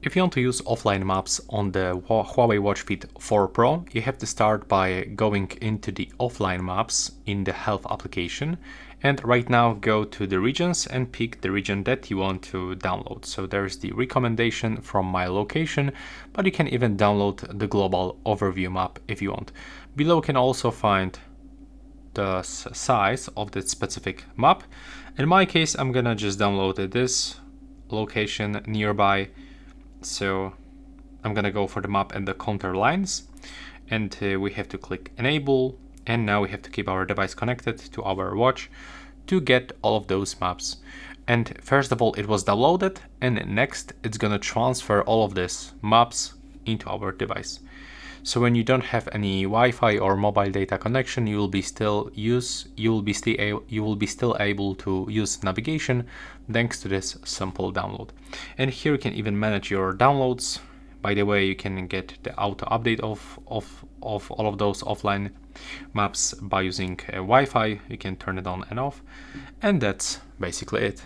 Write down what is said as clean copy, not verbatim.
If you want to use offline maps on the Huawei Watch Fit 4 Pro, you have to start by going into the offline maps in the health application, and right now go to the regions and pick the region that you want to download. So there's the recommendation from my location, but you can even download the global overview map if you want. Below you can also find the size of the specific map. In my case, I'm gonna just download this location nearby. So I'm gonna go for the map and the contour lines, and we have to click enable, and now we have to keep our device connected to our watch to get all of those maps. And first of all, it was downloaded, and next it's gonna transfer all of these maps into our device. So when you don't have any Wi-Fi or mobile data connection, you will be still able to use navigation thanks to this simple download. And here you can even manage your downloads. By the way, you can get the auto update of all of those offline maps by using Wi-Fi. You can turn it on and off, and that's basically it.